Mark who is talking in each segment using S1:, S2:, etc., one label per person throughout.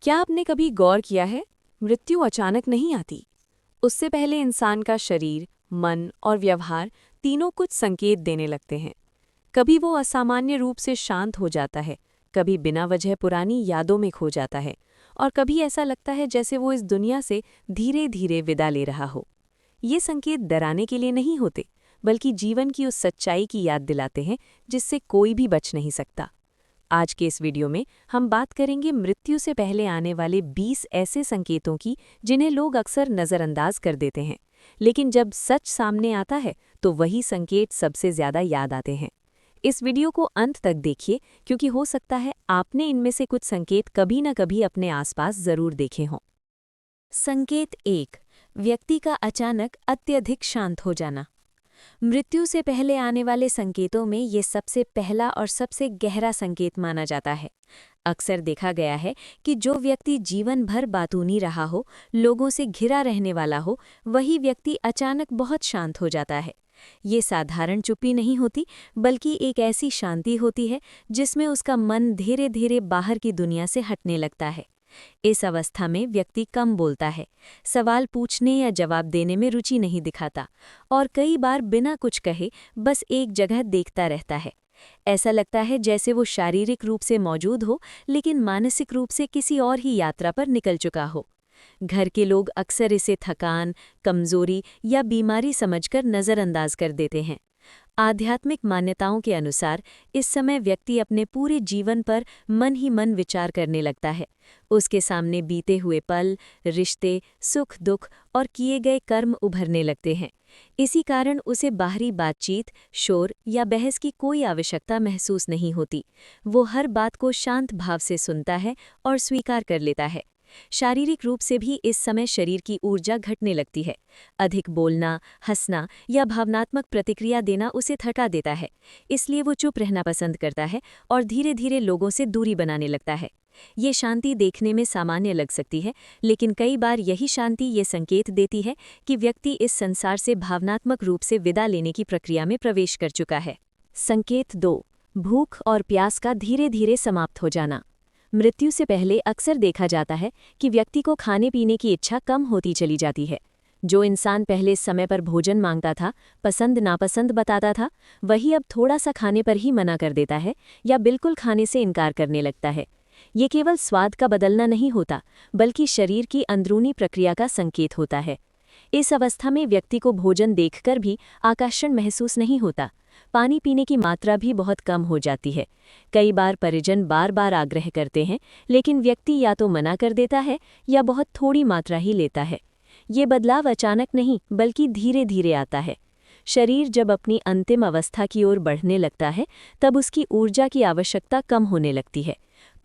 S1: क्या आपने कभी गौर किया है, मृत्यु अचानक नहीं आती। उससे पहले इंसान का शरीर, मन और व्यवहार तीनों कुछ संकेत देने लगते हैं। कभी वो असामान्य रूप से शांत हो जाता है, कभी बिना वजह पुरानी यादों में खो जाता है, और कभी ऐसा लगता है जैसे वो इस दुनिया से धीरे धीरे विदा ले रहा हो। ये संकेत डराने के लिए नहीं होते, बल्कि जीवन की उस सच्चाई की याद दिलाते हैं जिससे कोई भी बच नहीं सकता। आज के इस वीडियो में हम बात करेंगे मृत्यु से पहले आने वाले 20 ऐसे संकेतों की जिन्हें लोग अक्सर नज़रअंदाज कर देते हैं, लेकिन जब सच सामने आता है तो वही संकेत सबसे ज़्यादा याद आते हैं। इस वीडियो को अंत तक देखिए, क्योंकि हो सकता है आपने इनमें से कुछ संकेत कभी न कभी अपने आसपास ज़रूर देखे हों। संकेत 1, व्यक्ति का अचानक अत्यधिक शांत हो जाना। मृत्यु से पहले आने वाले संकेतों में ये सबसे पहला और सबसे गहरा संकेत माना जाता है। अक्सर देखा गया है कि जो व्यक्ति जीवन भर बातूनी रहा हो, लोगों से घिरा रहने वाला हो, वही व्यक्ति अचानक बहुत शांत हो जाता है। ये साधारण चुप्पी नहीं होती, बल्कि एक ऐसी शांति होती है जिसमें उसका मन धीरे धीरे बाहर की दुनिया से हटने लगता है। इस अवस्था में व्यक्ति कम बोलता है, सवाल पूछने या जवाब देने में रुचि नहीं दिखाता और कई बार बिना कुछ कहे बस एक जगह देखता रहता है। ऐसा लगता है जैसे वो शारीरिक रूप से मौजूद हो, लेकिन मानसिक रूप से किसी और ही यात्रा पर निकल चुका हो। घर के लोग अक्सर इसे थकान, कमजोरी या बीमारी समझकर नज़रअंदाज कर देते हैं। आध्यात्मिक मान्यताओं के अनुसार इस समय व्यक्ति अपने पूरे जीवन पर मन ही मन विचार करने लगता है। उसके सामने बीते हुए पल, रिश्ते, सुख दुख और किए गए कर्म उभरने लगते हैं। इसी कारण उसे बाहरी बातचीत, शोर या बहस की कोई आवश्यकता महसूस नहीं होती। वो हर बात को शांत भाव से सुनता है और स्वीकार कर लेता है। शारीरिक रूप से भी इस समय शरीर की ऊर्जा घटने लगती है। अधिक बोलना, हंसना या भावनात्मक प्रतिक्रिया देना उसे थका देता है। इसलिए वो चुप रहना पसंद करता है और धीरे धीरे लोगों से दूरी बनाने लगता है। ये शांति देखने में सामान्य लग सकती है, लेकिन कई बार यही शांति ये संकेत देती है कि व्यक्ति इस संसार से भावनात्मक रूप से विदा लेने की प्रक्रिया में प्रवेश कर चुका है। संकेत 2, भूख और प्यास का धीरे धीरे समाप्त हो जाना। मृत्यु से पहले अक्सर देखा जाता है कि व्यक्ति को खाने पीने की इच्छा कम होती चली जाती है। जो इंसान पहले समय पर भोजन मांगता था, पसंद नापसंद बताता था, वही अब थोड़ा सा खाने पर ही मना कर देता है या बिल्कुल खाने से इनकार करने लगता है। ये केवल स्वाद का बदलना नहीं होता, बल्कि शरीर की अंदरूनी प्रक्रिया का संकेत होता है। इस अवस्था में व्यक्ति को भोजन देखकर भी आकर्षण महसूस नहीं होता। पानी पीने की मात्रा भी बहुत कम हो जाती है। कई बार परिजन बार बार आग्रह करते हैं, लेकिन व्यक्ति या तो मना कर देता है या बहुत थोड़ी मात्रा ही लेता है। ये बदलाव अचानक नहीं, बल्कि धीरे धीरे आता है। शरीर जब अपनी अंतिम अवस्था की ओर बढ़ने लगता है, तब उसकी ऊर्जा की आवश्यकता कम होने लगती है।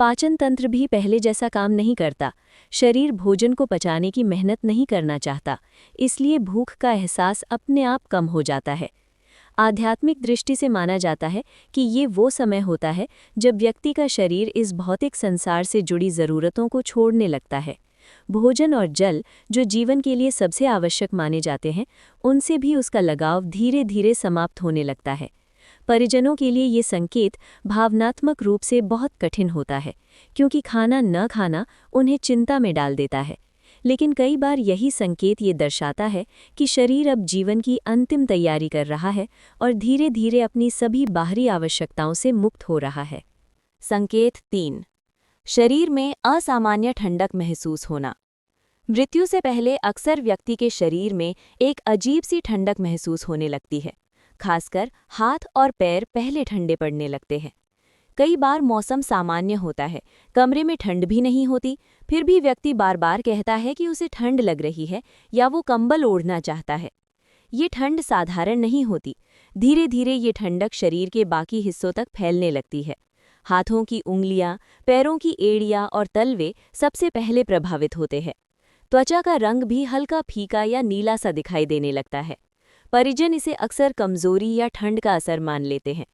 S1: पाचन तंत्र भी पहले जैसा काम नहीं करता। शरीर भोजन को पचाने की मेहनत नहीं करना चाहता, इसलिए भूख का एहसास अपने आप कम हो जाता है। आध्यात्मिक दृष्टि से माना जाता है कि ये वो समय होता है जब व्यक्ति का शरीर इस भौतिक संसार से जुड़ी ज़रूरतों को छोड़ने लगता है। भोजन और जल, जो जीवन के लिए सबसे आवश्यक माने जाते हैं, उनसे भी उसका लगाव धीरे धीरे समाप्त होने लगता है। परिजनों के लिए ये संकेत भावनात्मक रूप से बहुत कठिन होता है, क्योंकि खाना न खाना उन्हें चिंता में डाल देता है। लेकिन कई बार यही संकेत ये दर्शाता है कि शरीर अब जीवन की अंतिम तैयारी कर रहा है और धीरे धीरे अपनी सभी बाहरी आवश्यकताओं से मुक्त हो रहा है। संकेत 3, शरीर में असामान्य ठंडक महसूस होना। मृत्यु से पहले अक्सर व्यक्ति के शरीर में एक अजीब सी ठंडक महसूस होने लगती है। खासकर हाथ और पैर पहले ठंडे पड़ने लगते हैं। कई बार मौसम सामान्य होता है, कमरे में ठंड भी नहीं होती, फिर भी व्यक्ति बार बार कहता है कि उसे ठंड लग रही है या वो कंबल ओढ़ना चाहता है। ये ठंड साधारण नहीं होती। धीरे धीरे ये ठंडक शरीर के बाकी हिस्सों तक फैलने लगती है। हाथों की उंगलियां, पैरों की एड़ियां और तलवे सबसे पहले प्रभावित होते हैं। त्वचा का रंग भी हल्का फीका या नीला सा दिखाई देने लगता है। परिजन इसे अक्सर कमजोरी या ठंड का असर मान लेते हैं।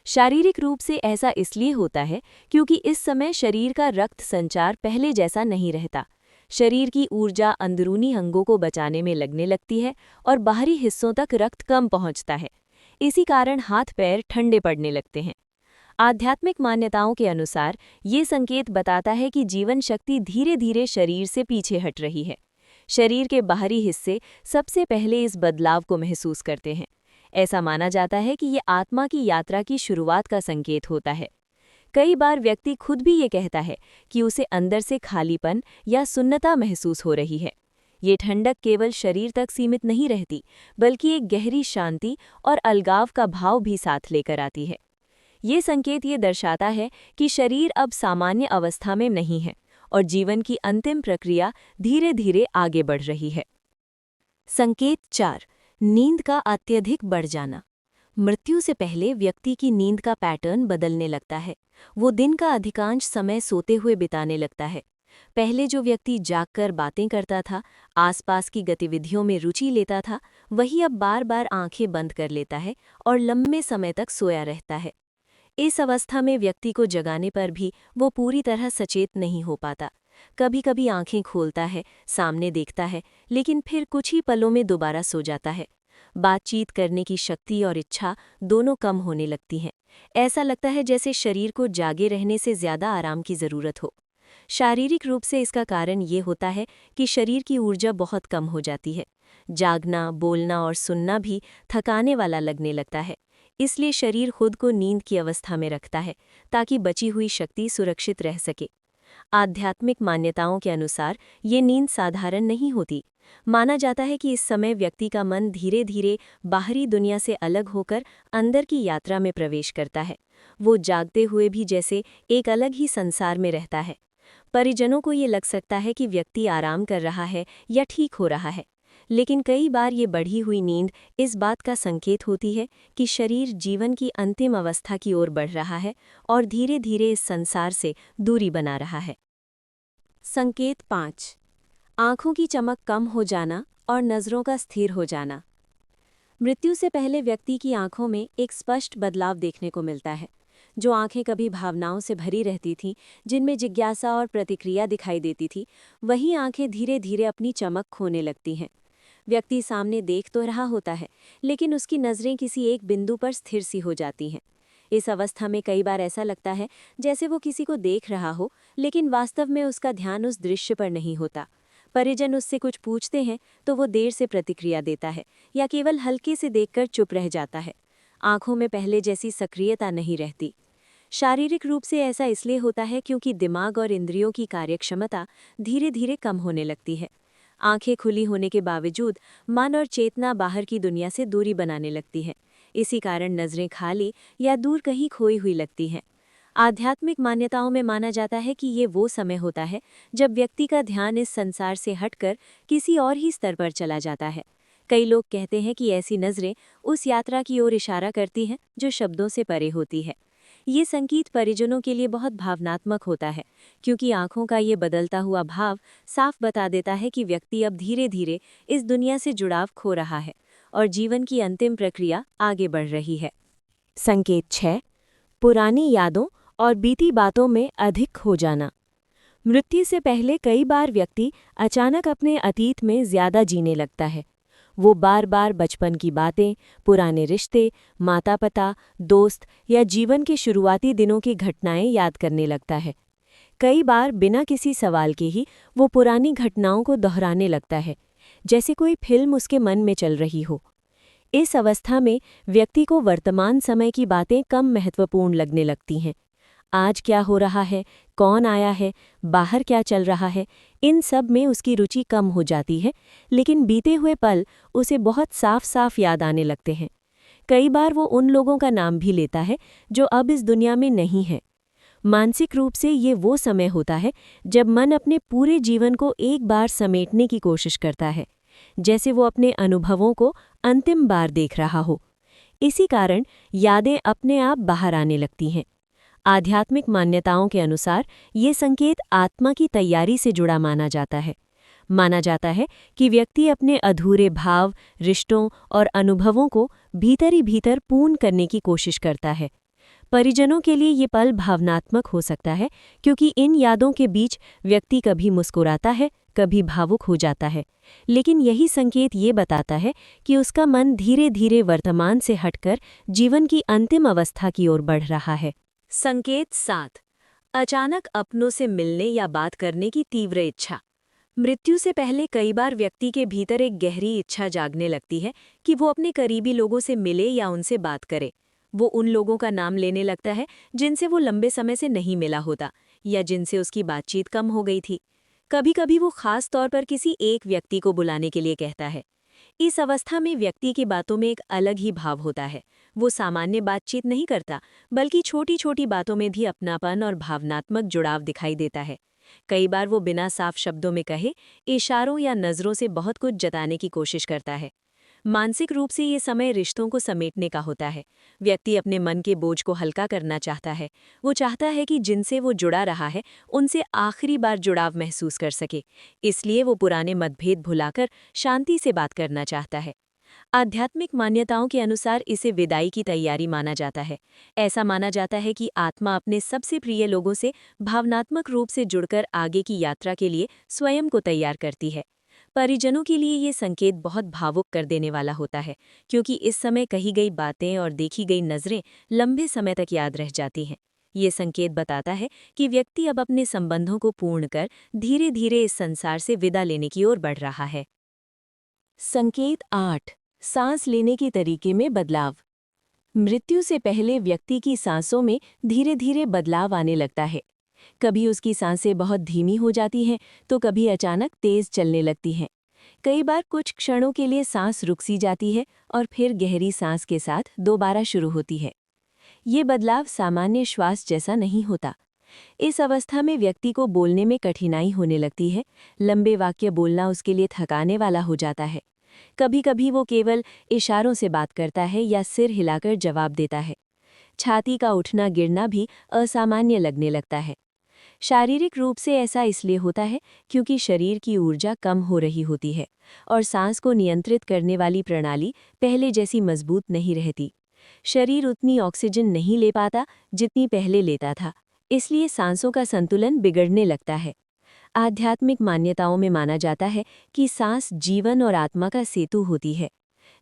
S1: शारीरिक रूप से ऐसा इसलिए होता है क्योंकि इस समय शरीर का रक्त संचार पहले जैसा नहीं रहता। शरीर की ऊर्जा अंदरूनी अंगों को बचाने में लगने लगती है और बाहरी हिस्सों तक रक्त कम पहुंचता है। इसी कारण हाथ पैर ठंडे पड़ने लगते हैं। आध्यात्मिक मान्यताओं के अनुसार ये संकेत बताता है कि जीवन शक्ति धीरे धीरे शरीर से पीछे हट रही है। शरीर के बाहरी हिस्से सबसे पहले इस बदलाव को महसूस करते हैं। ऐसा माना जाता है कि ये आत्मा की यात्रा की शुरुआत का संकेत होता है। कई बार व्यक्ति खुद भी ये कहता है कि उसे अंदर से खालीपन या सुन्नता महसूस हो रही है। ये ठंडक केवल शरीर तक सीमित नहीं रहती, बल्कि एक गहरी शांति और अलगाव का भाव भी साथ लेकर आती है। ये संकेत ये दर्शाता है कि शरीर अब सामान्य अवस्था में नहीं है और जीवन की अंतिम प्रक्रिया धीरे धीरे आगे बढ़ रही है। संकेत 4, नींद का अत्यधिक बढ़ जाना। मृत्यु से पहले व्यक्ति की नींद का पैटर्न बदलने लगता है। वो दिन का अधिकांश समय सोते हुए बिताने लगता है। पहले जो व्यक्ति जागकर बातें करता था, आसपास की गतिविधियों में रुचि लेता था, वही अब बार बार आंखें बंद कर लेता है और लंबे समय तक सोया रहता है। इस अवस्था में व्यक्ति को जगाने पर भी वो पूरी तरह सचेत नहीं हो पाता। कभी कभी आंखें खोलता है, सामने देखता है, लेकिन फिर कुछ ही पलों में दोबारा सो जाता है। बातचीत करने की शक्ति और इच्छा दोनों कम होने लगती हैं। ऐसा लगता है जैसे शरीर को जागे रहने से ज्यादा आराम की जरूरत हो। शारीरिक रूप से इसका कारण ये होता है कि शरीर की ऊर्जा बहुत कम हो जाती है। जागना, बोलना और सुनना भी थकाने वाला लगने लगता है। इसलिए शरीर खुद को नींद की अवस्था में रखता है ताकि बची हुई शक्ति सुरक्षित रह सके। आध्यात्मिक मान्यताओं के अनुसार ये नींद साधारण नहीं होती। माना जाता है कि इस समय व्यक्ति का मन धीरे धीरे बाहरी दुनिया से अलग होकर अंदर की यात्रा में प्रवेश करता है। वो जागते हुए भी जैसे एक अलग ही संसार में रहता है। परिजनों को ये लग सकता है कि व्यक्ति आराम कर रहा है या ठीक हो रहा है, लेकिन कई बार ये बढ़ी हुई नींद इस बात का संकेत होती है कि शरीर जीवन की अंतिम अवस्था की ओर बढ़ रहा है और धीरे धीरे इस संसार से दूरी बना रहा है। संकेत 5, आंखों की चमक कम हो जाना और नज़रों का स्थिर हो जाना। मृत्यु से पहले व्यक्ति की आंखों में एक स्पष्ट बदलाव देखने को मिलता है। जो आंखें कभी भावनाओं से भरी रहती थीं, जिनमें जिज्ञासा और प्रतिक्रिया दिखाई देती थी, वही आंखें धीरे धीरे अपनी चमक खोने लगती हैं। व्यक्ति सामने देख तो रहा होता है, लेकिन उसकी नज़रें किसी एक बिंदु पर स्थिर सी हो जाती हैं। इस अवस्था में कई बार ऐसा लगता है जैसे वो किसी को देख रहा हो, लेकिन वास्तव में उसका ध्यान उस दृश्य पर नहीं होता। परिजन उससे कुछ पूछते हैं तो वो देर से प्रतिक्रिया देता है या केवल हल्के से देखकर चुप रह जाता है। आंखों में पहले जैसी सक्रियता नहीं रहती। शारीरिक रूप से ऐसा इसलिए होता है क्योंकि दिमाग और इंद्रियों की कार्यक्षमता धीरे धीरे कम होने लगती है। आंखें खुली होने के बावजूद मन और चेतना बाहर की दुनिया से दूरी बनाने लगती है। इसी कारण नज़रें खाली या दूर कहीं खोई हुई लगती हैं। आध्यात्मिक मान्यताओं में माना जाता है कि ये वो समय होता है जब व्यक्ति का ध्यान इस संसार से हटकर किसी और ही स्तर पर चला जाता है। कई लोग कहते हैं कि ऐसी नज़रें उस यात्रा की ओर इशारा करती हैं जो शब्दों से परे होती है। ये संकेत परिजनों के लिए बहुत भावनात्मक होता है, क्योंकि आंखों का ये बदलता हुआ भाव साफ बता देता है कि व्यक्ति अब धीरे धीरे इस दुनिया से जुड़ाव खो रहा है और जीवन की अंतिम प्रक्रिया आगे बढ़ रही है। संकेत 6, पुरानी यादों और बीती बातों में अधिक खो जाना। मृत्यु से पहले कई बार व्यक्ति अचानक अपने अतीत में ज्यादा जीने लगता है। वो बार बार बचपन की बातें, पुराने रिश्ते, माता पिता, दोस्त या जीवन के शुरुआती दिनों की घटनाएं याद करने लगता है। कई बार बिना किसी सवाल के ही वो पुरानी घटनाओं को दोहराने लगता है, जैसे कोई फिल्म उसके मन में चल रही हो। इस अवस्था में व्यक्ति को वर्तमान समय की बातें कम महत्वपूर्ण लगने लगती हैं। आज क्या हो रहा है, कौन आया है, बाहर क्या चल रहा है, इन सब में उसकी रुचि कम हो जाती है, लेकिन बीते हुए पल उसे बहुत साफ साफ याद आने लगते हैं। कई बार वो उन लोगों का नाम भी लेता है जो अब इस दुनिया में नहीं है। मानसिक रूप से ये वो समय होता है जब मन अपने पूरे जीवन को एक बार समेटने की कोशिश करता है, जैसे वो अपने अनुभवों को अंतिम बार देख रहा हो। इसी कारण यादें अपने आप बाहर आने लगती हैं। आध्यात्मिक मान्यताओं के अनुसार ये संकेत आत्मा की तैयारी से जुड़ा माना जाता है। माना जाता है कि व्यक्ति अपने अधूरे भाव, रिश्तों और अनुभवों को भीतर ही भीतर पूर्ण करने की कोशिश करता है। परिजनों के लिए ये पल भावनात्मक हो सकता है, क्योंकि इन यादों के बीच व्यक्ति कभी मुस्कुराता है, कभी भावुक हो जाता है, लेकिन यही संकेत ये बताता है कि उसका मन धीरे धीरे वर्तमान से हटकर जीवन की अंतिम अवस्था की ओर बढ़ रहा है। संकेत 7। अचानक अपनों से मिलने या बात करने की तीव्र इच्छा। मृत्यु से पहले कई बार व्यक्ति के भीतर एक गहरी इच्छा जागने लगती है कि वो अपने करीबी लोगों से मिले या उनसे बात करे। वो उन लोगों का नाम लेने लगता है जिनसे वो लंबे समय से नहीं मिला होता या जिनसे उसकी बातचीत कम हो गई थी। कभी कभी वो खास तौर पर किसी एक व्यक्ति को बुलाने के लिए कहता है। इस अवस्था में व्यक्ति की बातों में एक अलग ही भाव होता है। वो सामान्य बातचीत नहीं करता, बल्कि छोटी छोटी बातों में भी अपनापन और भावनात्मक जुड़ाव दिखाई देता है। कई बार वो बिना साफ शब्दों में कहे, इशारों या नज़रों से बहुत कुछ जताने की कोशिश करता है। मानसिक रूप से ये समय रिश्तों को समेटने का होता है। व्यक्ति अपने मन के बोझ को हल्का करना चाहता है। वो चाहता है कि जिनसे वो जुड़ा रहा है उनसे आखिरी बार जुड़ाव महसूस कर सके। इसलिए वो पुराने मतभेद भुलाकर शांति से बात करना चाहता है। आध्यात्मिक मान्यताओं के अनुसार इसे विदाई की तैयारी माना जाता है। ऐसा माना जाता है कि आत्मा अपने सबसे प्रिय लोगों से भावनात्मक रूप से जुड़कर आगे की यात्रा के लिए स्वयं को तैयार करती है। परिजनों के लिए ये संकेत बहुत भावुक कर देने वाला होता है, क्योंकि इस समय कही गई बातें और देखी गई नज़रें लंबे समय तक याद रह जाती हैं। ये संकेत बताता है कि व्यक्ति अब अपने संबंधों को पूर्ण कर धीरे धीरे इस संसार से विदा लेने की ओर बढ़ रहा है। संकेत 8। सांस लेने के तरीके में बदलाव। मृत्यु से पहले व्यक्ति की सांसों में धीरे धीरे बदलाव आने लगता है। कभी उसकी सांसें बहुत धीमी हो जाती हैं, तो कभी अचानक तेज चलने लगती हैं। कई बार कुछ क्षणों के लिए सांस रुक सी जाती है और फिर गहरी सांस के साथ दोबारा शुरू होती है। ये बदलाव सामान्य श्वास जैसा नहीं होता। इस अवस्था में व्यक्ति को बोलने में कठिनाई होने लगती है। लंबे वाक्य बोलना उसके लिए थकाने वाला हो जाता है। कभी कभी वो केवल इशारों से बात करता है या सिर हिलाकर जवाब देता है। छाती का उठना गिरना भी असामान्य लगने लगता है। शारीरिक रूप से ऐसा इसलिए होता है क्योंकि शरीर की ऊर्जा कम हो रही होती है और सांस को नियंत्रित करने वाली प्रणाली पहले जैसी मजबूत नहीं रहती। शरीर उतनी ऑक्सीजन नहीं ले पाता जितनी पहले लेता था, इसलिए सांसों का संतुलन बिगड़ने लगता है। आध्यात्मिक मान्यताओं में माना जाता है कि सांस जीवन और आत्मा का सेतु होती है।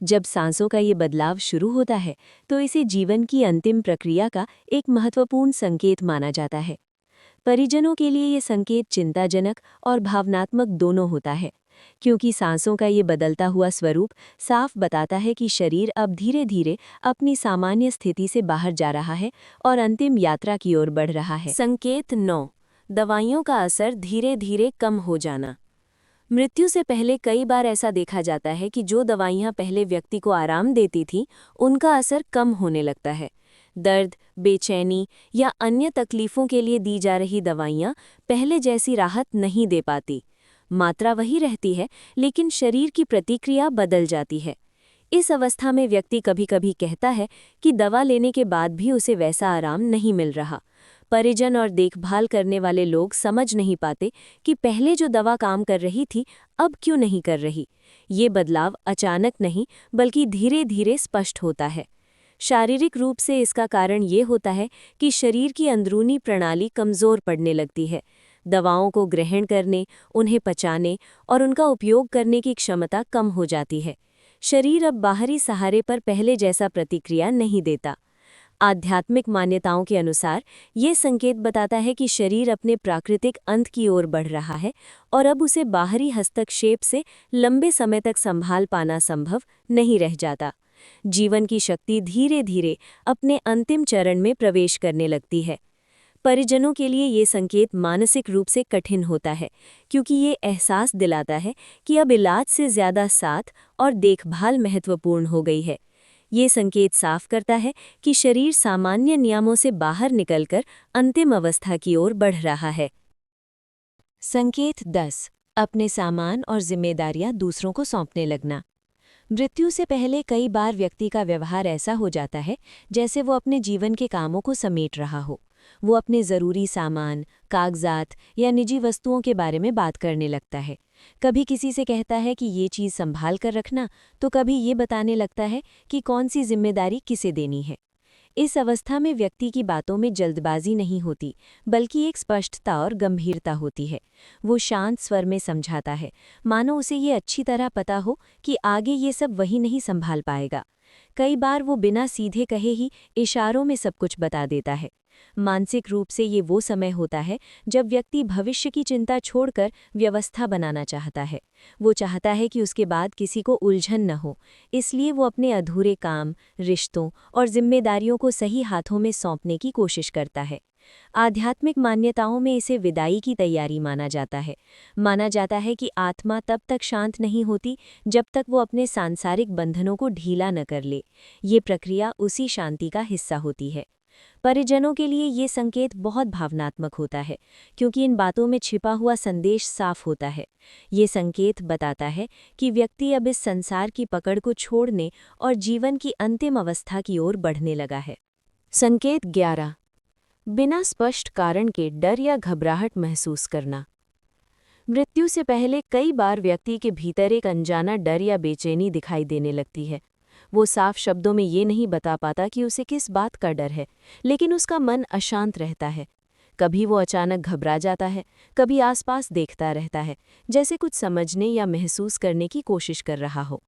S1: जब सांसों का ये बदलाव शुरू होता है तो इसे जीवन की अंतिम प्रक्रिया का एक महत्वपूर्ण संकेत माना जाता है। परिजनों के लिए ये संकेत चिंताजनक और भावनात्मक दोनों होता है, क्योंकि सांसों का ये बदलता हुआ स्वरूप साफ बताता है कि शरीर अब धीरे धीरे अपनी सामान्य स्थिति से बाहर जा रहा है और अंतिम यात्रा की ओर बढ़ रहा है। संकेत 9। दवाइयों का असर धीरे धीरे कम हो जाना। मृत्यु से पहले कई बार ऐसा देखा जाता है कि जो दवाइयां पहले व्यक्ति को आराम देती थीं, उनका असर कम होने लगता है। दर्द, बेचैनी या अन्य तकलीफ़ों के लिए दी जा रही दवाइयाँ पहले जैसी राहत नहीं दे पाती। मात्रा वही रहती है, लेकिन शरीर की प्रतिक्रिया बदल जाती है। इस अवस्था में व्यक्ति कभी कभी कहता है कि दवा लेने के बाद भी उसे वैसा आराम नहीं मिल रहा। परिजन और देखभाल करने वाले लोग समझ नहीं पाते कि पहले जो दवा काम कर रही थी, अब क्यों नहीं कर रही। ये बदलाव अचानक नहीं, बल्कि धीरे धीरे स्पष्ट होता है। शारीरिक रूप से इसका कारण ये होता है कि शरीर की अंदरूनी प्रणाली कमज़ोर पड़ने लगती है। दवाओं को ग्रहण करने, उन्हें पचाने और उनका उपयोग करने की क्षमता कम हो जाती है। शरीर अब बाहरी सहारे पर पहले जैसा प्रतिक्रिया नहीं देता। आध्यात्मिक मान्यताओं के अनुसार ये संकेत बताता है कि शरीर अपने प्राकृतिक अंत की ओर बढ़ रहा है और अब उसे बाहरी हस्तक्षेप से लंबे समय तक संभाल पाना संभव नहीं रह जाता। जीवन की शक्ति धीरे धीरे अपने अंतिम चरण में प्रवेश करने लगती है। परिजनों के लिए ये संकेत मानसिक रूप से कठिन होता है, क्योंकि ये एहसास दिलाता है कि अब इलाज से ज़्यादा साथ और देखभाल महत्वपूर्ण हो गई है। ये संकेत साफ करता है कि शरीर सामान्य नियमों से बाहर निकलकर अंतिम अवस्था की ओर बढ़ रहा है। संकेत 10। अपने सामान और जिम्मेदारियां दूसरों को सौंपने लगना। मृत्यु से पहले कई बार व्यक्ति का व्यवहार ऐसा हो जाता है जैसे वो अपने जीवन के कामों को समेट रहा हो। वो अपने ज़रूरी सामान, कागजात या निजी वस्तुओं के बारे में बात करने लगता है। कभी किसी से कहता है कि ये चीज़ संभाल कर रखना, तो कभी ये बताने लगता है कि कौन सी जिम्मेदारी किसे देनी है। इस अवस्था में व्यक्ति की बातों में जल्दबाजी नहीं होती, बल्कि एक स्पष्टता और गंभीरता होती है। वो शांत स्वर में समझाता है, मानो उसे ये अच्छी तरह पता हो कि आगे ये सब वही नहीं संभाल पाएगा। कई बार वो बिना सीधे कहे ही इशारों में सब कुछ बता देता है।
S2: मानसिक रूप से ये वो समय होता है जब व्यक्ति भविष्य की चिंता छोड़कर व्यवस्था बनाना चाहता है। वो चाहता है कि उसके बाद किसी को उलझन न हो, इसलिए वो अपने अधूरे काम, रिश्तों और जिम्मेदारियों को सही हाथों में सौंपने की कोशिश करता है। आध्यात्मिक मान्यताओं में इसे विदाई की तैयारी माना जाता है। माना जाता है कि आत्मा तब तक शांत नहीं होती जब तक वो अपने सांसारिक बंधनों को ढीला न कर ले। ये प्रक्रिया उसी शांति का हिस्सा होती है। परिजनों के लिए ये संकेत बहुत भावनात्मक होता है, क्योंकि इन बातों में छिपा हुआ संदेश साफ होता है। ये संकेत बताता है कि व्यक्ति अब इस संसार की पकड़ को छोड़ने और जीवन की अंतिम अवस्था की ओर बढ़ने लगा है।
S1: संकेत 11। बिना स्पष्ट कारण के डर या घबराहट महसूस करना। मृत्यु से पहले कई बार व्यक्ति के भीतर एक अनजाना डर या बेचैनी दिखाई देने लगती है। वो साफ शब्दों में ये नहीं बता पाता कि उसे किस बात का डर है, लेकिन उसका मन अशांत रहता है। कभी वो अचानक घबरा जाता है, कभी आसपास देखता रहता है, जैसे कुछ समझने या महसूस करने की कोशिश कर रहा हो।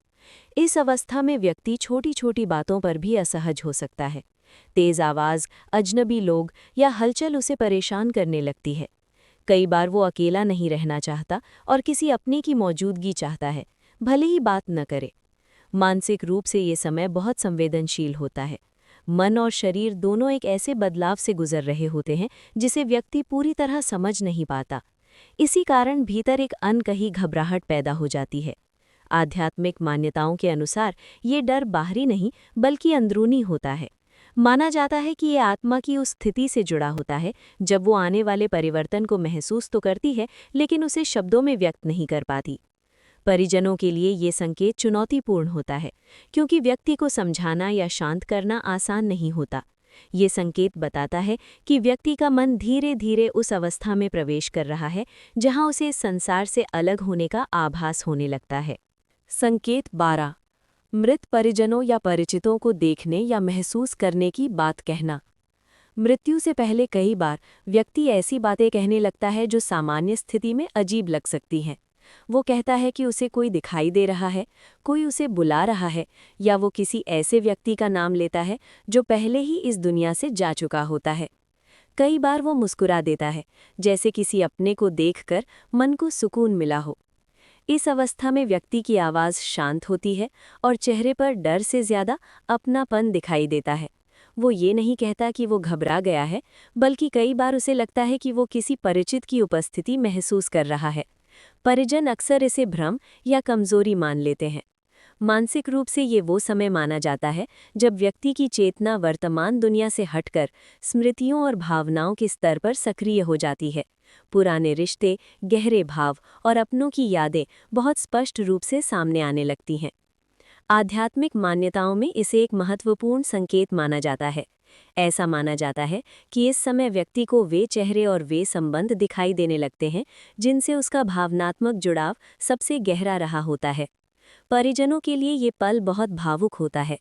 S1: इस अवस्था में व्यक्ति छोटी छोटी बातों पर भी असहज हो सकता है। तेज आवाज़, अजनबी लोग या हलचल उसे परेशान करने लगती है। कई बार वो अकेला नहीं रहना चाहता और किसी अपने की मौजूदगी चाहता है, भले ही बात न करे। मानसिक रूप से ये समय बहुत संवेदनशील होता है। मन और शरीर दोनों एक ऐसे बदलाव से गुजर रहे होते हैं जिसे व्यक्ति पूरी तरह समझ नहीं पाता। इसी कारण भीतर एक अनकही घबराहट पैदा हो जाती है। आध्यात्मिक मान्यताओं के अनुसार ये डर बाहरी नहीं बल्कि अंदरूनी होता है। माना जाता है कि ये आत्मा की उस स्थिति से जुड़ा होता है जब वो आने वाले परिवर्तन को महसूस तो करती है, लेकिन उसे शब्दों में व्यक्त नहीं कर पाती। परिजनों के लिए ये संकेत चुनौतीपूर्ण होता है, क्योंकि व्यक्ति को समझाना या शांत करना आसान नहीं होता। ये संकेत बताता है कि व्यक्ति का मन धीरे धीरे उस अवस्था में प्रवेश कर रहा है जहां उसे इस संसार से अलग होने का आभास होने लगता है। संकेत 12। मृत परिजनों या परिचितों को देखने या महसूस करने की बात कहना। मृत्यु से पहले कई बार व्यक्ति ऐसी बातें कहने लगता है जो सामान्य स्थिति में अजीब लग सकती हैं। वो कहता है कि उसे कोई दिखाई दे रहा है, कोई उसे बुला रहा है, या वो किसी ऐसे व्यक्ति का नाम लेता है जो पहले ही इस दुनिया से जा चुका होता है। कई बार वो मुस्कुरा देता है, जैसे किसी अपने को देखकर मन को सुकून मिला हो। इस अवस्था में व्यक्ति की आवाज़ शांत होती है और चेहरे पर डर से ज़्यादा अपनापन दिखाई देता है। वो ये नहीं कहता कि वो घबरा गया है, बल्कि कई बार उसे लगता है कि वो किसी परिचित की उपस्थिति महसूस कर रहा है। परिजन अक्सर इसे भ्रम या कमजोरी मान लेते हैं। मानसिक रूप से ये वो समय माना जाता है जब व्यक्ति की चेतना वर्तमान दुनिया से हटकर स्मृतियों और भावनाओं के स्तर पर सक्रिय हो जाती है। पुराने रिश्ते, गहरे भाव और अपनों की यादें बहुत स्पष्ट रूप से सामने आने लगती हैं। आध्यात्मिक मान्यताओं में इसे एक महत्वपूर्ण संकेत माना जाता है। ऐसा माना जाता है कि इस समय व्यक्ति को वे चेहरे और वे संबंध दिखाई देने लगते हैं जिनसे उसका भावनात्मक जुड़ाव सबसे गहरा रहा होता है। परिजनों के लिए ये पल बहुत भावुक होता है।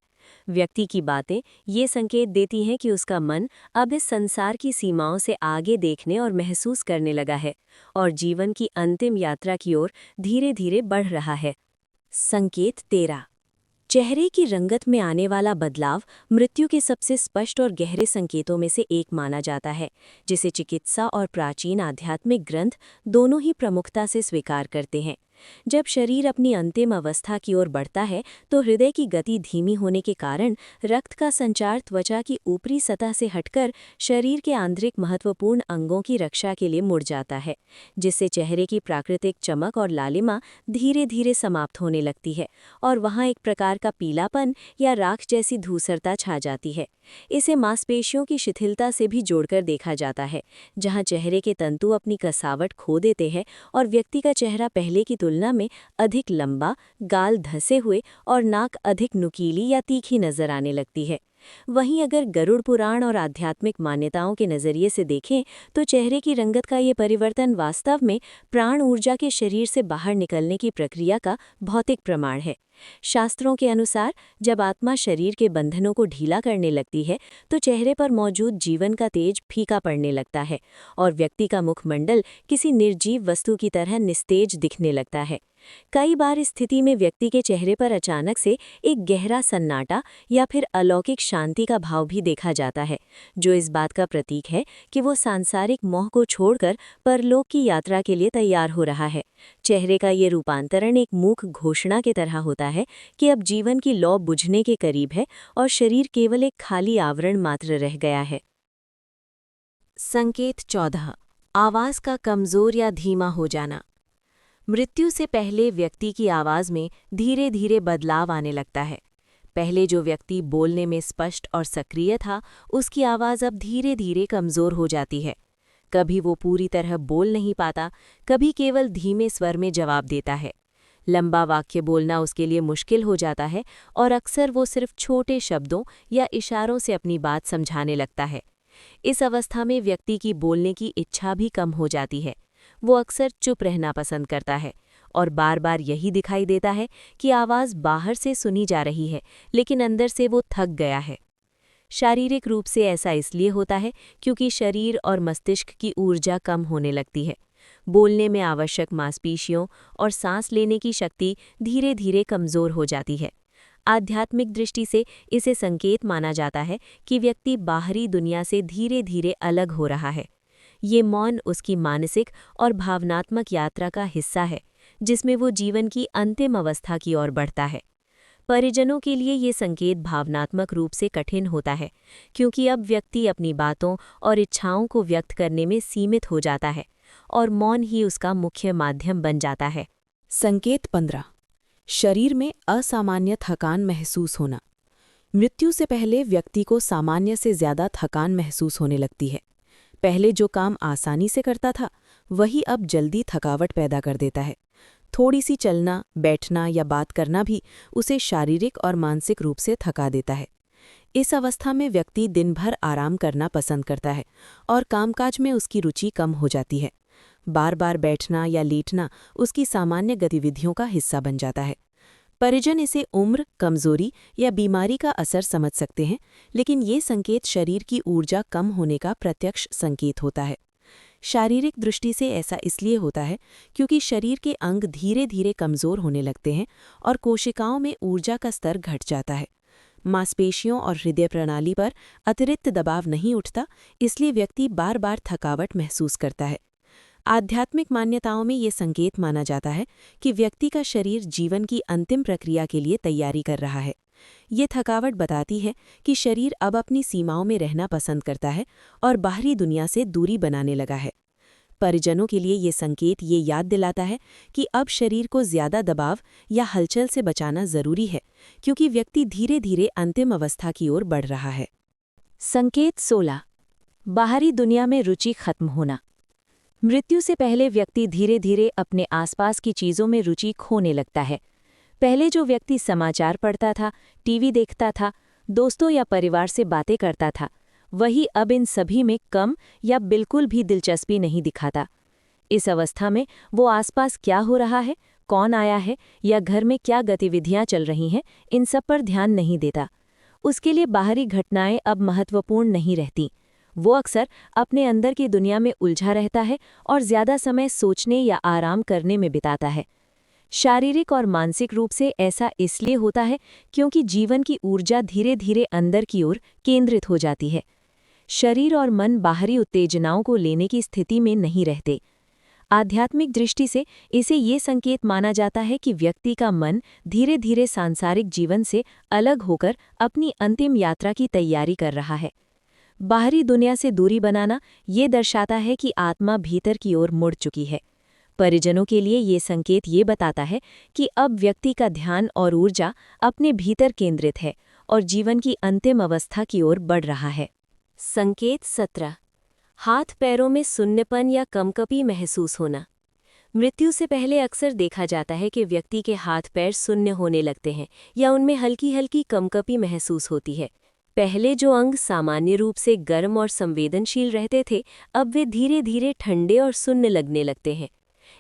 S1: व्यक्ति की बातें ये संकेत देती हैं कि उसका मन अब इस संसार की सीमाओं से आगे देखने और महसूस करने लगा है और जीवन की अंतिम यात्रा की ओर धीरे धीरे बढ़ रहा है। संकेत 13। चेहरे की रंगत में आने वाला बदलाव मृत्यु के सबसे स्पष्ट और गहरे संकेतों में से एक माना जाता है, जिसे चिकित्सा और प्राचीन आध्यात्मिक ग्रंथ दोनों ही प्रमुखता से स्वीकार करते हैं। जब शरीर अपनी अंतिम अवस्था की ओर बढ़ता है तो हृदय की गति धीमी होने के कारण रक्त का संचार त्वचा की ऊपरी सतह से हटकर शरीर के आंतरिक महत्वपूर्ण अंगों की रक्षा के लिए मुड़ जाता है, जिससे चेहरे की प्राकृतिक चमक और लालिमा धीरे धीरे समाप्त होने लगती है और वहाँ एक प्रकार का पीलापन या राख जैसी धूसरता छा जाती है। इसे मांसपेशियों की शिथिलता से भी जोड़कर देखा जाता है, जहाँ चेहरे के तंतु अपनी कसावट खो देते हैं और व्यक्ति का चेहरा पहले की तुलना में अधिक लंबा, गाल धंसे हुए और नाक अधिक नुकीली या तीखी नजर आने लगती है। वहीं अगर गरुड़ पुराण और आध्यात्मिक मान्यताओं के नज़रिए से देखें तो चेहरे की रंगत का ये परिवर्तन वास्तव में प्राण ऊर्जा के शरीर से बाहर निकलने की प्रक्रिया का भौतिक प्रमाण है। शास्त्रों के अनुसार जब आत्मा शरीर के बंधनों को ढीला करने लगती है तो चेहरे पर मौजूद जीवन का तेज फीका पड़ने लगता है और व्यक्ति का मुखमंडल किसी निर्जीव वस्तु की तरह निस्तेज दिखने लगता है।
S2: कई बार इस स्थिति में व्यक्ति के चेहरे पर अचानक से एक गहरा सन्नाटा या फिर अलौकिक शांति का भाव भी देखा जाता है, जो इस बात का प्रतीक है कि वो सांसारिक मोह को छोड़कर परलोक की यात्रा के लिए तैयार हो रहा है। चेहरे का ये रूपांतरण एक मूक घोषणा की तरह होता है कि अब जीवन की लौ बुझने के करीब है और शरीर केवल एक खाली आवरण मात्र रह गया है।
S1: संकेत 14। आवाज़ का कमज़ोर या धीमा हो जाना। मृत्यु से पहले व्यक्ति की आवाज़ में धीरे धीरे बदलाव आने लगता है। पहले जो व्यक्ति बोलने में स्पष्ट और सक्रिय था, उसकी आवाज़ अब धीरे धीरे कमज़ोर हो जाती है। कभी वो पूरी तरह बोल नहीं पाता, कभी केवल धीमे स्वर में जवाब देता है। लंबा वाक्य बोलना उसके लिए मुश्किल हो जाता है और अक्सर वो सिर्फ छोटे शब्दों या इशारों से अपनी बात समझाने लगता है। इस अवस्था में व्यक्ति की बोलने की इच्छा भी कम हो जाती है। वो अक्सर चुप रहना पसंद करता है और बार बार यही दिखाई देता है कि आवाज़ बाहर से सुनी जा रही है, लेकिन अंदर से वो थक गया है। शारीरिक रूप से ऐसा इसलिए होता है क्योंकि शरीर और मस्तिष्क की ऊर्जा कम होने लगती है। बोलने में आवश्यक मांसपेशियों और सांस लेने की शक्ति धीरे धीरे कमज़ोर हो जाती है। आध्यात्मिक दृष्टि से इसे संकेत माना जाता है कि व्यक्ति बाहरी दुनिया से धीरे धीरे अलग हो रहा है। ये मौन उसकी मानसिक और भावनात्मक यात्रा का हिस्सा है, जिसमें वो जीवन की अंतिम अवस्था की ओर बढ़ता है। परिजनों के लिए ये संकेत भावनात्मक रूप से कठिन होता है, क्योंकि अब व्यक्ति अपनी बातों और इच्छाओं को व्यक्त करने में सीमित हो जाता है और मौन ही उसका मुख्य माध्यम बन जाता है। संकेत 15। शरीर में असामान्य थकान महसूस होना। मृत्यु से पहले व्यक्ति को सामान्य से ज़्यादा थकान महसूस होने लगती है। पहले जो काम आसानी से करता था, वही अब जल्दी थकावट पैदा कर देता है। थोड़ी सी चलना, बैठना या बात करना भी उसे शारीरिक और मानसिक रूप से थका देता है। इस अवस्था में व्यक्ति दिन भर आराम करना पसंद करता है और कामकाज में उसकी रुचि कम हो जाती है। बार बार बैठना या लेटना उसकी सामान्य गतिविधियों का हिस्सा बन जाता है। परिजन इसे उम्र, कमजोरी या बीमारी का असर समझ सकते हैं, लेकिन ये संकेत शरीर की ऊर्जा कम होने का प्रत्यक्ष संकेत होता है। शारीरिक दृष्टि से ऐसा इसलिए होता है क्योंकि शरीर के अंग धीरे धीरे कमज़ोर होने लगते हैं और कोशिकाओं में ऊर्जा का स्तर घट जाता है। मांसपेशियों और हृदय प्रणाली पर अतिरिक्त दबाव नहीं उठता, इसलिए व्यक्ति बार बार थकावट महसूस करता है। आध्यात्मिक मान्यताओं में ये संकेत माना जाता है कि व्यक्ति का शरीर जीवन की अंतिम प्रक्रिया के लिए तैयारी कर रहा है। ये थकावट बताती है कि शरीर अब अपनी सीमाओं में रहना पसंद करता है और बाहरी दुनिया से दूरी बनाने लगा है। परिजनों के लिए ये संकेत ये याद दिलाता है कि अब शरीर को ज़्यादा दबाव या हलचल से बचाना ज़रूरी है, क्योंकि व्यक्ति धीरे धीरे अंतिम अवस्था की ओर बढ़ रहा है।
S2: संकेत 16। बाहरी दुनिया में रुचि खत्म होना। मृत्यु से पहले व्यक्ति धीरे धीरे अपने आसपास की चीज़ों में रुचि खोने लगता है। पहले जो व्यक्ति समाचार पढ़ता था, टीवी देखता था, दोस्तों या परिवार से बातें करता था, वही अब इन सभी में कम या बिल्कुल भी दिलचस्पी नहीं दिखाता। इस अवस्था में वो आसपास क्या हो रहा है, कौन आया है या घर में क्या गतिविधियां चल रही हैं, इन सब पर ध्यान नहीं देता। उसके लिए बाहरी घटनाएं अब महत्वपूर्ण नहीं रहती। वो अक्सर अपने अंदर की दुनिया में उलझा रहता है और ज़्यादा समय सोचने या आराम करने में बिताता है। शारीरिक और मानसिक रूप से ऐसा इसलिए होता है क्योंकि जीवन की ऊर्जा धीरे धीरे अंदर की ओर केंद्रित हो जाती है। शरीर और मन बाहरी उत्तेजनाओं को लेने की स्थिति में नहीं रहते। आध्यात्मिक दृष्टि से इसे ये संकेत माना जाता है कि व्यक्ति का मन धीरे धीरे सांसारिक जीवन से अलग होकर अपनी अंतिम यात्रा की तैयारी कर रहा है। बाहरी दुनिया से दूरी बनाना ये दर्शाता है कि आत्मा भीतर की ओर मुड़ चुकी है। परिजनों के लिए ये संकेत ये बताता है कि अब व्यक्ति का ध्यान और ऊर्जा अपने भीतर केंद्रित है और जीवन की अंतिम अवस्था की ओर बढ़ रहा है। संकेत 17। हाथ पैरों में सुन्नपन या कंपकपी महसूस होना। मृत्यु से पहले अक्सर देखा जाता है कि व्यक्ति के हाथ पैर सुन्न होने लगते हैं या उनमें हल्की हल्की कंपकपी महसूस होती है। पहले जो अंग सामान्य रूप से गर्म और संवेदनशील रहते थे, अब वे धीरे धीरे ठंडे और सुन्न लगने लगते हैं।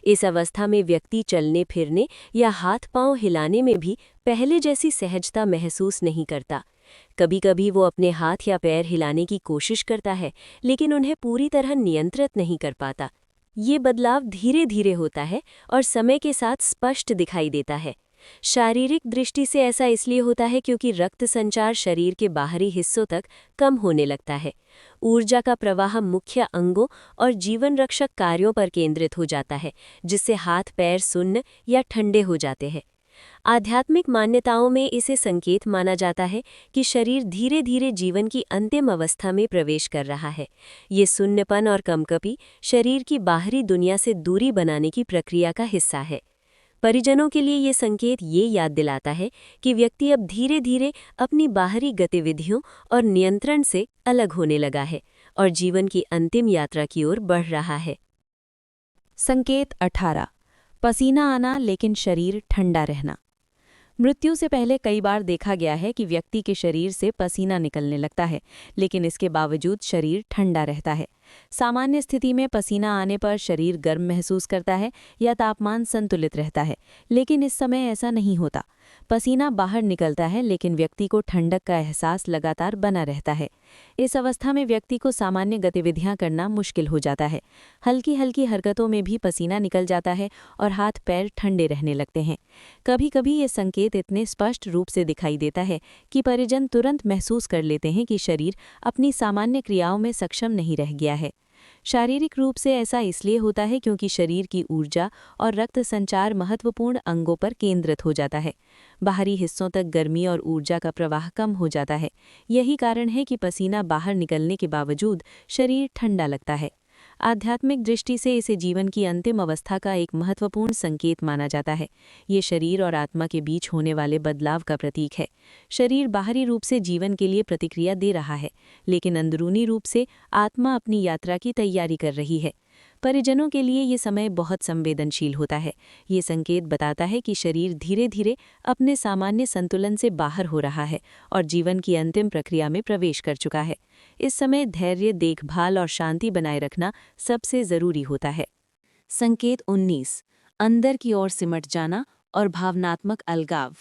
S2: इस अवस्था में व्यक्ति चलने फिरने या हाथ पांव हिलाने में भी पहले जैसी सहजता महसूस नहीं करता। कभी कभी वो अपने हाथ या पैर हिलाने की कोशिश करता है, लेकिन उन्हें पूरी तरह नियंत्रित नहीं कर पाता। ये बदलाव धीरे धीरे होता है और समय के साथ स्पष्ट दिखाई देता है। शारीरिक दृष्टि से ऐसा इसलिए होता है क्योंकि रक्त संचार शरीर के बाहरी हिस्सों तक कम होने लगता है। ऊर्जा का प्रवाह मुख्य अंगों और जीवन रक्षक कार्यों पर केंद्रित हो जाता है, जिससे हाथ पैर सुन्न या ठंडे हो जाते हैं। आध्यात्मिक मान्यताओं में इसे संकेत माना जाता है कि शरीर धीरे धीरे जीवन की अंतिम अवस्था में प्रवेश कर रहा है। ये सुन्नपन और कंपकपी शरीर की बाहरी दुनिया से दूरी बनाने की प्रक्रिया का हिस्सा है। परिजनों के लिए ये संकेत ये याद दिलाता है कि व्यक्ति अब धीरे धीरे अपनी बाहरी गतिविधियों और नियंत्रण से अलग होने लगा है और जीवन की अंतिम यात्रा की ओर बढ़ रहा है।
S1: संकेत 18। पसीना आना लेकिन शरीर ठंडा रहना। मृत्यु से पहले कई बार देखा गया है कि व्यक्ति के शरीर से पसीना निकलने लगता है, लेकिन इसके बावजूद शरीर ठंडा रहता है। सामान्य स्थिति में पसीना आने पर शरीर गर्म महसूस करता है या तापमान संतुलित रहता है, लेकिन इस समय ऐसा नहीं होता। पसीना बाहर निकलता है, लेकिन व्यक्ति को ठंडक का एहसास लगातार बना रहता है। इस अवस्था में व्यक्ति को सामान्य गतिविधियां करना मुश्किल हो जाता है। हल्की हल्की हरकतों में भी पसीना निकल जाता है और हाथ पैर ठंडे रहने लगते हैं। कभी कभी ये संकेत इतने स्पष्ट रूप से दिखाई देता है कि परिजन तुरंत महसूस कर लेते हैं कि शरीर अपनी सामान्य क्रियाओं में सक्षम नहीं रह गया है। शारीरिक रूप से ऐसा इसलिए होता है क्योंकि शरीर की ऊर्जा और रक्त संचार महत्वपूर्ण अंगों पर केंद्रित हो जाता है। बाहरी हिस्सों तक गर्मी और ऊर्जा का प्रवाह कम हो जाता है। यही कारण है कि पसीना बाहर निकलने के बावजूद शरीर ठंडा लगता है। आध्यात्मिक दृष्टि से इसे जीवन की अंतिम अवस्था का एक महत्वपूर्ण संकेत माना जाता है। ये शरीर और आत्मा के बीच होने वाले बदलाव का प्रतीक है। शरीर बाहरी रूप से जीवन के लिए प्रतिक्रिया दे रहा है, लेकिन अंदरूनी रूप से आत्मा अपनी यात्रा की तैयारी कर रही है। परिजनों के लिए ये समय बहुत संवेदनशील होता है। ये संकेत बताता है कि शरीर धीरे धीरे अपने सामान्य संतुलन से बाहर हो रहा है और जीवन की अंतिम प्रक्रिया में प्रवेश कर चुका है। इस समय धैर्य, देखभाल और शांति बनाए रखना सबसे जरूरी होता है। संकेत 19। अंदर की ओर सिमट जाना और भावनात्मक अलगाव।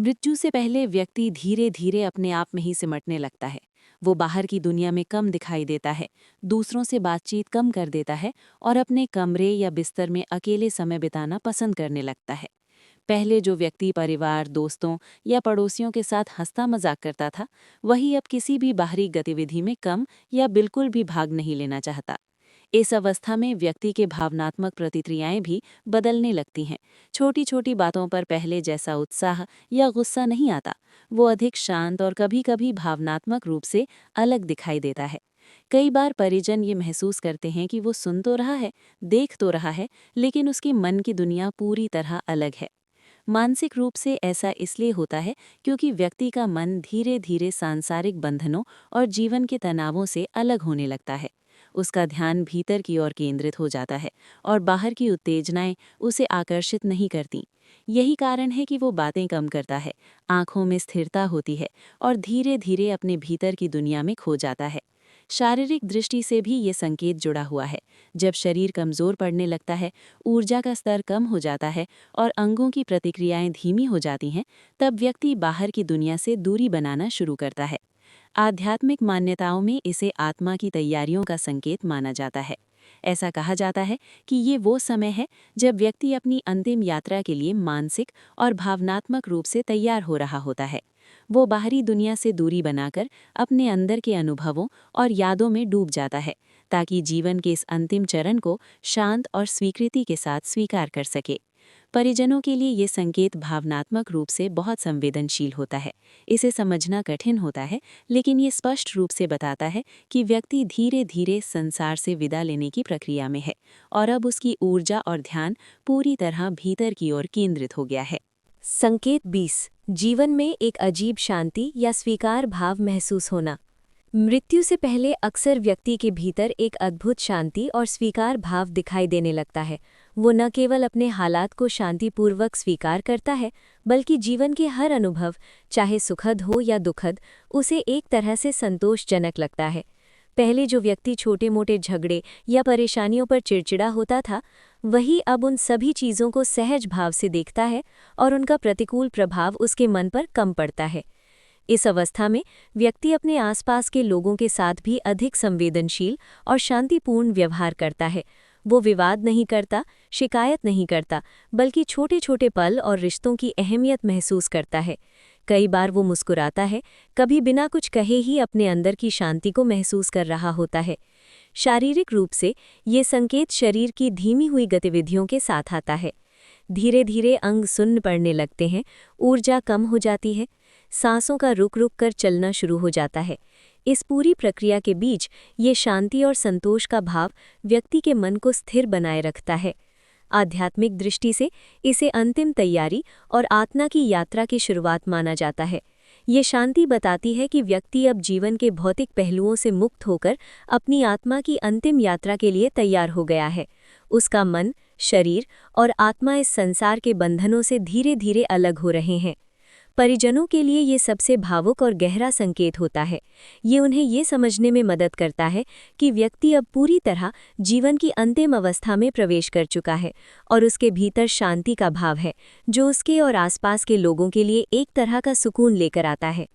S1: मृत्यु से पहले व्यक्ति धीरे धीरे अपने आप में ही सिमटने लगता है। वो बाहर की दुनिया में कम दिखाई देता है, दूसरों से बातचीत कम कर देता है और अपने कमरे या बिस्तर में अकेले समय बिताना पसंद करने लगता है। पहले जो व्यक्ति परिवार, दोस्तों या पड़ोसियों के साथ हंसता मजाक करता था, वही अब किसी भी बाहरी गतिविधि में कम या बिल्कुल भी भाग नहीं लेना चाहता। इस अवस्था में व्यक्ति के भावनात्मक प्रतिक्रियाएं भी बदलने लगती हैं। छोटी छोटी बातों पर पहले जैसा उत्साह या गुस्सा नहीं आता, वो अधिक शांत और कभी-कभी भावनात्मक रूप से अलग दिखाई देता है। कई बार परिजन ये महसूस करते हैं कि वो सुन तो रहा है, देख तो रहा है, लेकिन उसके मन की दुनिया पूरी तरह अलग है। मानसिक रूप से ऐसा इसलिए होता है क्योंकि व्यक्ति का मन धीरे धीरे सांसारिक बंधनों और जीवन के तनावों से अलग होने लगता है। उसका ध्यान भीतर की ओर केंद्रित हो जाता है और बाहर की उत्तेजनाएं उसे आकर्षित नहीं करती। यही कारण है कि वो बातें कम करता है, आंखों में स्थिरता होती है और धीरे धीरे अपने भीतर की दुनिया में खो जाता है। शारीरिक दृष्टि से भी ये संकेत जुड़ा हुआ है। जब शरीर कमजोर पड़ने लगता है, ऊर्जा का स्तर कम हो जाता है और अंगों की प्रतिक्रियाएं धीमी हो जाती हैं, तब व्यक्ति बाहर की दुनिया से दूरी बनाना शुरू करता है। आध्यात्मिक मान्यताओं में इसे आत्मा की तैयारियों का संकेत माना जाता है। ऐसा कहा जाता है कि ये वो समय है जब व्यक्ति अपनी अंतिम यात्रा के लिए मानसिक और भावनात्मक रूप से तैयार हो रहा होता है। वो बाहरी दुनिया से दूरी बनाकर अपने अंदर के अनुभवों और यादों में डूब जाता है, ताकि जीवन के इस अंतिम चरण को शांत और स्वीकृति के साथ स्वीकार कर सके। परिजनों के लिए ये संकेत भावनात्मक रूप से बहुत संवेदनशील होता है। इसे समझना कठिन होता है, लेकिन ये स्पष्ट रूप से बताता है कि व्यक्ति धीरे धीरे संसार से विदा लेने की प्रक्रिया में है और अब उसकी ऊर्जा और ध्यान पूरी तरह भीतर की ओर केंद्रित हो गया है।
S2: संकेत 20। जीवन में एक अजीब शांति या स्वीकार भाव महसूस होना। मृत्यु से पहले अक्सर व्यक्ति के भीतर एक अद्भुत शांति और स्वीकार भाव दिखाई देने लगता है। वो न केवल अपने हालात को शांतिपूर्वक स्वीकार करता है, बल्कि जीवन के हर अनुभव, चाहे सुखद हो या दुखद, उसे एक तरह से संतोषजनक लगता है। पहले जो व्यक्ति छोटे मोटे झगड़े या परेशानियों पर चिड़चिड़ा होता था, वही अब उन सभी चीज़ों को सहज भाव से देखता है और उनका प्रतिकूल प्रभाव उसके मन पर कम पड़ता है। इस अवस्था में व्यक्ति अपने आसपास के लोगों के साथ भी अधिक संवेदनशील और शांतिपूर्ण व्यवहार करता है। वो विवाद नहीं करता, शिकायत नहीं करता, बल्कि छोटे छोटे पल और रिश्तों की अहमियत महसूस करता है। कई बार वो मुस्कुराता है, कभी बिना कुछ कहे ही अपने अंदर की शांति को महसूस कर रहा होता है। शारीरिक रूप से ये संकेत शरीर की धीमी हुई गतिविधियों के साथ आता है। धीरे धीरे अंग सुन्न पड़ने लगते हैं, ऊर्जा कम हो जाती है, सांसों का रुक रुक कर चलना शुरू हो जाता है। इस पूरी प्रक्रिया के बीच ये शांति और संतोष का भाव व्यक्ति के मन को स्थिर बनाए रखता है। आध्यात्मिक दृष्टि से इसे अंतिम तैयारी और आत्मा की यात्रा की शुरुआत माना जाता है। ये शांति बताती है कि व्यक्ति अब जीवन के भौतिक पहलुओं से मुक्त होकर अपनी आत्मा की अंतिम यात्रा के लिए तैयार हो गया है। उसका मन, शरीर और आत्मा इस संसार के बंधनों से धीरे धीरे अलग हो रहे हैं। परिजनों के लिए ये सबसे भावुक और गहरा संकेत होता है। ये उन्हें ये समझने में मदद करता है कि व्यक्ति अब पूरी तरह जीवन की अंतिम अवस्था में प्रवेश कर चुका है और उसके भीतर शांति का भाव है, जो उसके और आसपास के लोगों के लिए एक तरह का सुकून लेकर आता है।